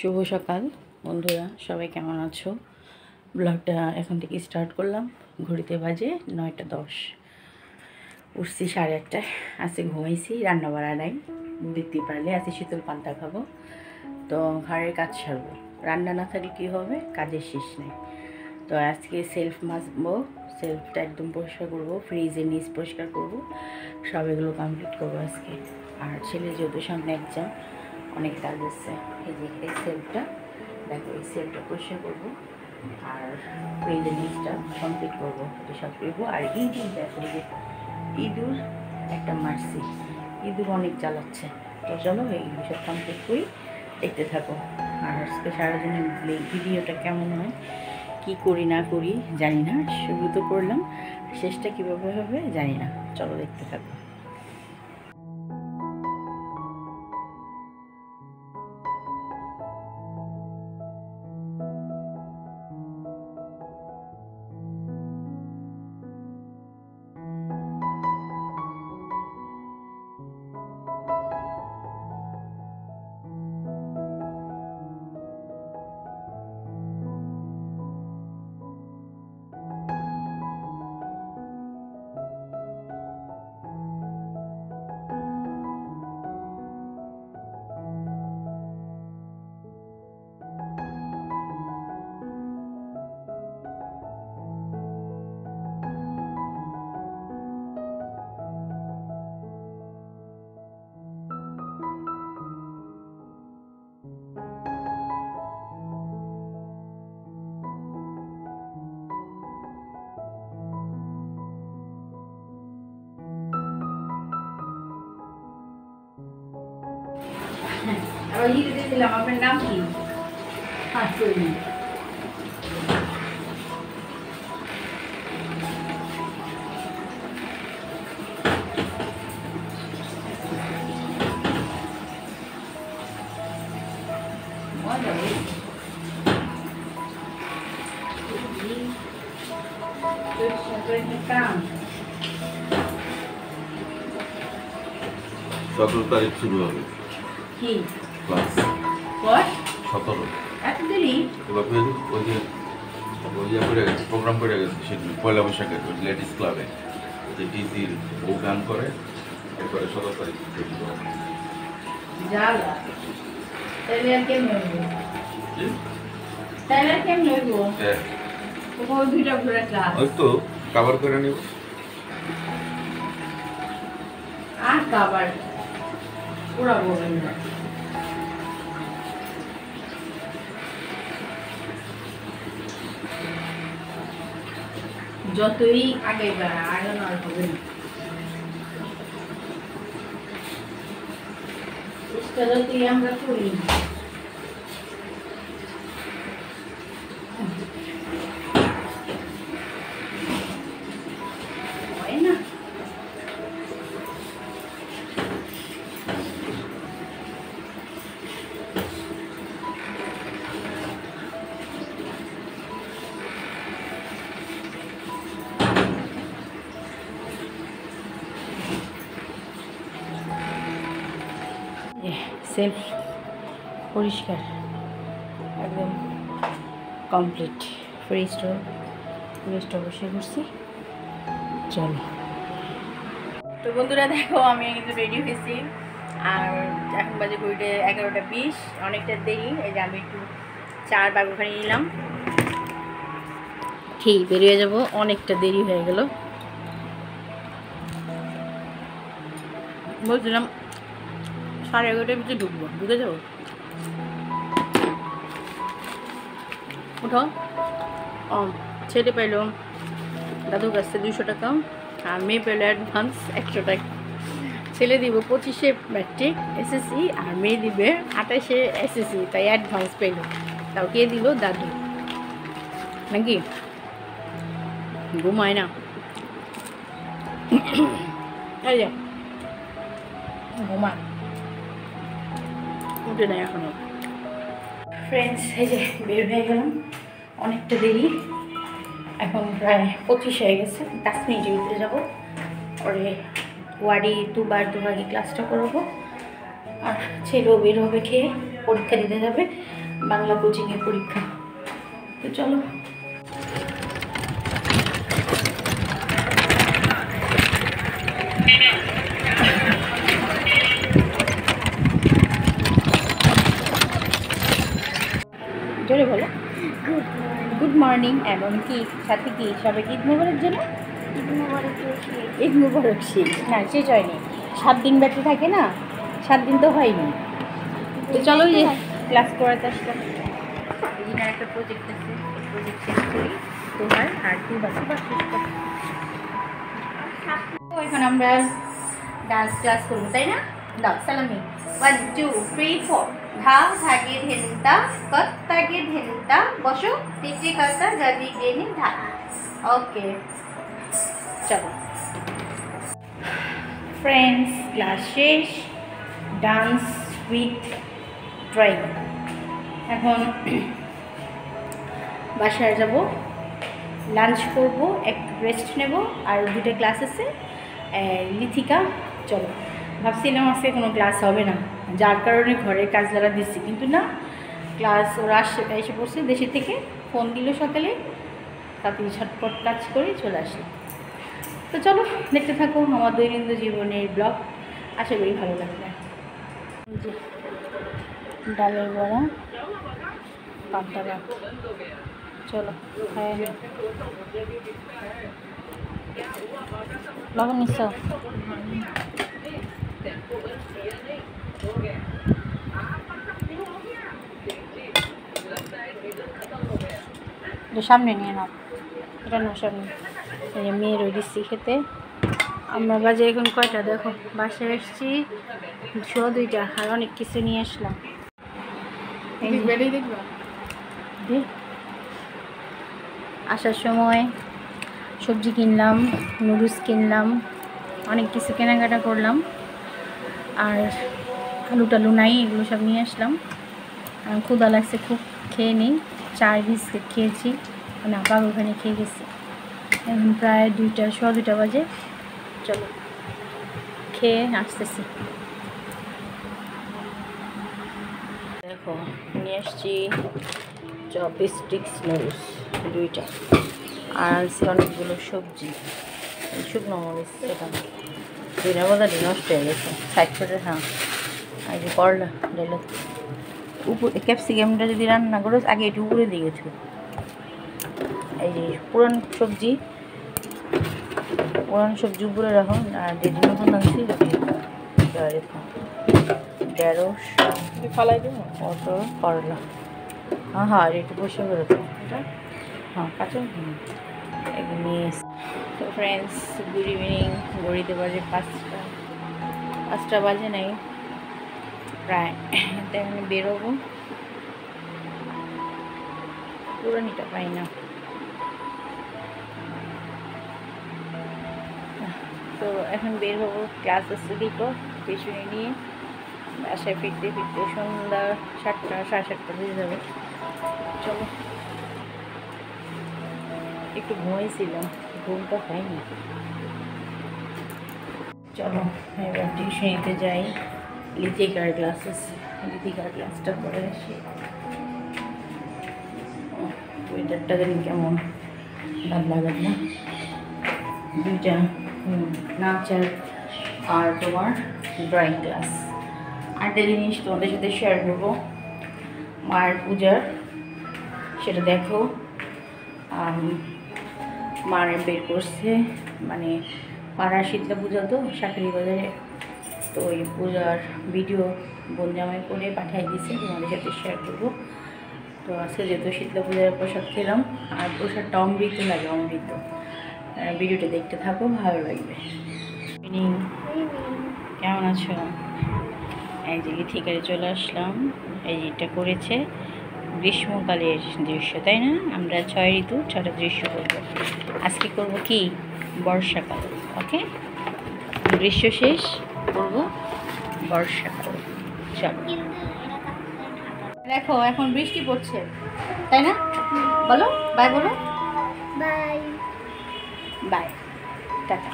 শুভ সকাল বন্ধুরা, সবাই কেমন আছো? ব্লগটা এখন থেকে স্টার্ট করলাম। ঘড়িতে বাজে 9:10। উঠছি 8:30। আজকে ঘুমাইছি, রান্না বাড়া নাই, দেখতে পারলে আজকে শীতল পান্তা খাবো। তো ঘরের কাজ সারবো, রান্না না থাকলে কী হবে, কাজের শেষ নেই। তো আজকে সেলফ মাজবো, সেলফটা একদম পরিষ্কার করবো, ফ্রিজের নিচ পরিষ্কার করবো, সব এগুলো কমপ্লিট করবো আজকে। আর ছেলে যেহেতু সামনে এক্সাম, অনেক কাজ আছে। এই যে এই সেলফটা দেখো, এই সেলফটা পরিষ্কার করবো আর ফ্রিজের নিচটা কমপ্লিট করবো, এটা সব করবো। আর ইঁদুর দেখো, যে ইঁদুর একটা মারছি, ইঁদুর অনেক জ্বালাচ্ছে। তো চলো এইগুলো সব কমপ্লিট করি, দেখতে থাকো। আর আজকে সারাদিনের ভিডিওটা কেমন হয়, কি করি না করি জানি না, শুরু তো করলাম, শেষটা কীভাবে হবে জানি না। চলো দেখতে থাকো। আর ওই দিয়েছিলাম, আপনার নাম কি? কাম 17 তারিখ শুরু হবে কি ক্লাস। what 17 এত দেরি? এবার ওই যে করে গেছে, প্রোগ্রাম করে গেছে সেদিন পয়লা বৈশাখের ওই লেডিস ক্লাবে, যে ডিসির বউ গান করে, এরপরে 17 তারিখ ছুটি করে। জ্বালা, তাহলে আর কেমন হইব? তাহলে আর কেমন হইব? হ্যাঁ, তোমার দুইটা ঘুরে ক্লাস, ওই তো কভার করে নিব। আর কাবার ওরা বলবেন না। যতই আগে আগানো আর হবে না, চেষ্টা যতই আমরা করি হয় না। সেলফ পরিষ্কার একদম কমপ্লিট, ফ্রিজটা বসে করছি। চলো তো বন্ধুরা, দেখো আমি কিন্তু রেডি হয়েছি, আর এখন বাজে ঘড়িতে 11:20, অনেকটা দেরি। এই যে আমি একটু চার বাগুখানি নিলাম, ঠিক বেরিয়ে যাব, অনেকটা দেরি হয়ে গেল। বলছিলাম 11:30 ভিতরে ঢুকবো, ঢুকে যাবো। উঠো। ছেলে পেল দাদুর কাছ থেকে 200 টাকা, আর মেয়ে পেল অ্যাডভান্স 100 টাকা। ছেলে দিব 25-এ ম্যাট্রিক এসএসসি, আর মেয়ে দিবে 28-এ এসএসসি, তাই অ্যাডভান্স পেল। তাও কে দিল? দাদু। নাকি ঘুমায় না, এই যে ঘুমায়, উঠে নেয় এখনো। ফ্রেন্ডস, এই যে বের হয়ে গেলাম, অনেকটা দেরি, এখন প্রায় 25 হয়ে গেছে। 10 মিনিটের ভিতরে যাবো, পরে ওয়ার্ডে দুবার ক্লাসটা করবো। আর ছেলেও বের হবে, খেয়ে পরীক্ষা দিতে যাবে। বাংলা কোচিংয়ের পরীক্ষা। তো চলো জোরে বলো। Good morning. এবং কি সাথে কি সবাইকে ঈদ মোবারক জন্য ঈদ মোবারক শেষ না, শেষ হয়নি, 7 দিন ব্যাপী থাকে না, 7 দিন তো হয়নি। তো চলো যে ক্লাস করাতে আসলাম। এদিনের একটা প্রজেক্ট আছে, প্রজেক্ট শেষ করি তোমার আর 2 বাকি বা শেষ করি। তো এখন আমরা ডান্স ক্লাস করবো, তাই না? দাও সালামি। 1 2 3 4 ধা ধাগে ধেনতা কত তাগে ধেনতা বসো টিটি কাতা গাদি গেনি ধা। ওকে চলো ফ্রেন্ডস, ক্লাস শেষ, ডান্স উইথ ড্রয়িং। এখন বাসায় যাব, লাঞ্চ করব, একটু রেস্ট নেব, আর 2টা ক্লাস আছে লিথিকা। চলো ভাবছিলাম আজকে কোনো ক্লাস হবে না, যার কারণে ঘরের কাজ দ্বারা দিচ্ছি, কিন্তু না, ক্লাস ওরা এসে পড়ছে দেশে থেকে, ফোন দিল সকালে, তাতে ঝটপট কাজ করে চলে আসলাম। তো চলো দেখতে থাকো আমার দৈনন্দিন জীবনের ব্লগ, আশা করি ভালো লাগবে। ডালের বড়া, পান্তা ভাত, চলো হ্যাঁ লবণ নিচ্ছ? সামনে নিয়ে নাও, এটা না সামনে। এই যে মেয়ের ওই দিচ্ছি খেতে। আমরা বাজে এখন কয়টা দেখো, বাসায় এসছি 2:30, আর অনেক কিছু নিয়ে আসলাম। আসার সময় সবজি কিনলাম, নুডলস কিনলাম, অনেক কিছু কেনাকাটা করলাম, আর আলু টালু নাই, এগুলো সব নিয়ে আসলাম। ক্ষুধা লাগছে খুব, খেয়ে নিই। 4 বিস্কিট খেয়েছি, মানে আপা ওখানে খেয়ে গেছি। এখন প্রায় 2টা বাজে, চলো খেয়ে আসতেছি। দেখো নিয়ে আসছি চপস্টিক্স নুডলস 2টা, আর আনছি অনেকগুলো সবজি, শুকনো মরিচ, সেটা 2টা বাজারে নষ্ট হয়ে গেছে, সাইড করে। হ্যাঁ এই যে করলা ডাইল উপরে, ক্যাপসিকামটা যদি রান্না করো আগে একটু উপরে দিয়ে গেছো। এই যে পুরান সবজি উপরে রাখো, আর যেদিন যখন আনছি ঢেঁড়স, ফালাই দেবো, পটল, করলা। হ্যাঁ হ্যাঁ একটু বসে করে দেবো, হ্যাঁ কাঁচা এগুলো নিয়ে এসে। তো ফ্রেন্ডস, গুড ইভিনিং। ঘড়িতে বাজে 5টা বাজে নাই প্রায়। তো এখানে বেরোবো, পুরানিটা পাই না। তো এখন বের হবো, ক্লাস আসছে দুটো, পেছনে নিয়ে বাসায় ফিরতে সন্ধ্যা 7টা, 7:30 বেজে যাবে। চলো একটু ঘুমাইছিলাম, ঘুমটা হয়নি। চলো এবার টিউশনিতে যাই, লিথিকার ক্লাসেস, লিথিকার ক্লাসটা করে আসি। ওয়েদারটা জানি কেমন, ভালো লাগার না। 2টা নাচ আর তোমার ড্রয়িং ক্লাস। আরেকটা জিনিস তোমাদের সাথে শেয়ার করবো, মায়ের পূজার, সেটা দেখো। মায়ের বের করছে, মানে পাড়ার শীতলা পূজা তো শাকরি বাজারে, তো ওই পূজার ভিডিও বোন জামাই করে পাঠিয়ে দিয়েছে, তোমাদের সাথে শেয়ার করবো। তো আজকে যেহেতু শীতলা পূজার প্রসাদ খেলাম, আর প্রসাদটা অমৃত লাগে, অমৃত। ভিডিওটা দেখতে থাকো, ভালো লাগবে। কেমন আছো? এই যে লিথিকারে চলে আসলাম। এই যে এটা করেছে গ্রীষ্মকালের দৃশ্য, তাই না? আমরা 6 ঋতু 6টা দৃশ্য করবো। আজকে করব কি বর্ষাকাল। ওকে, গ্রীষ্ম শেষ, করবো বর্ষাকাল। চলো দেখো এখন বৃষ্টি পড়ছে, তাই না? বলো বাই, বলো বাই, বাই, টাটা,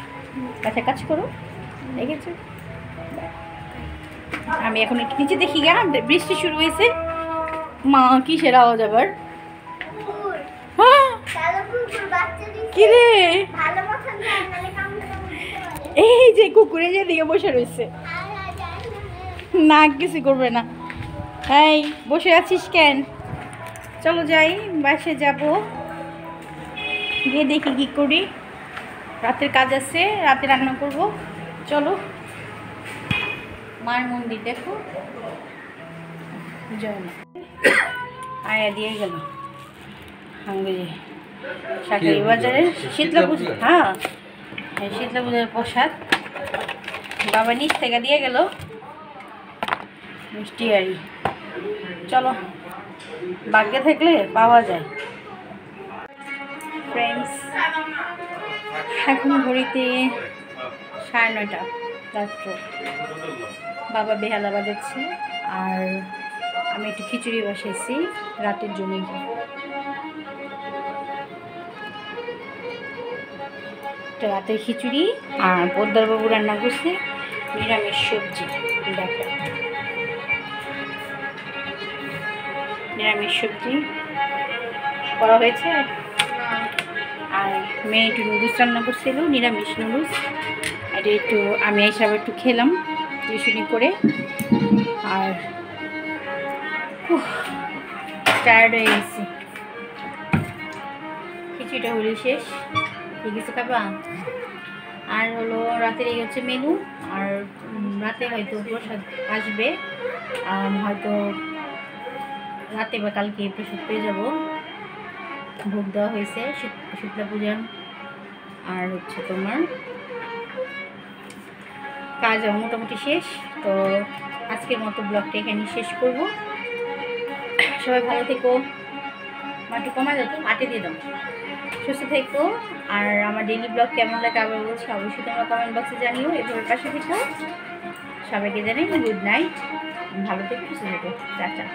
কাছে কাজ করো, ঠিক আছে? আমি এখন একটু নিচে দেখি, বৃষ্টি শুরু হয়েছে। মা কিসের আওয়াজ আবার? কি রে? এই যে কুকুরে যে দিকে বসে রয়েছে, না কিছু করবে না। এই বসে আছিস কেন? চলো যাই, বাসে যাব, গিয়ে দেখি কি করি। রাতের কাজ আছে, রাতে রান্না করব। চলো, মার মন্দির দেখো, জয় মা। আয়া দিয়ে গেল হাঙ্গুরি শাকারি বাজারে শীতলা পুজো। হ্যাঁ, শীতলা পূজার প্রসাদ বাবা নিচ থেকে দিয়ে গেল, মিষ্টি আরি। চলো, ভাগ্যে থাকলে পাওয়া যায়। ফ্রেন্ডস, এখন ঘড়িতে 9:30 রাত্র। বাবা বেহালা বাজাচ্ছে, আর আমি একটু খিচুড়ি বসেছি রাতের জন্য। রাতের খিচুড়ি, আর পোদ্দারবাবু রান্না করছে নিরামিষ সবজি। দেখো, নিরামিষ সবজি করা হয়েছে। আর মেয়ে একটু নুডলস রান্না করছিল, নিরামিষ নুডলস। এটা একটু আমি হিসাবে একটু খেলাম টিউশনি করে। আর টায়ার্ড হয়ে গেছি। খিচুড়িটা হলে শেষ, ঠিক আছে খাবা। আর হলো রাতের এই হচ্ছে মেনু। আর রাতে হয়তো প্রসাদ আসবে, হয়তো রাতে বা কালকে প্রসাদ পেয়ে যাবো। ভোগ দেওয়া হয়েছে শীতলা পূজা। আর হচ্ছে তোমার কাজ মোটামুটি শেষ। তো আজকের মতো ব্লগটা এখানে শেষ করব। সবাই ভালো থেকো, একটু কমা যেত আটে দিয়ে দাও, সুস্থ থেকো। আর আমার ডেইলি ব্লগ কেমন লাগে আবার বলছি, অবশ্যই তোমরা কমেন্ট বক্সে জানিও। এভাবে পাশে থেকো। সবাইকে জানাই গুড নাইট, ভালো থেকো, সুস্থ থেকো, টাটা।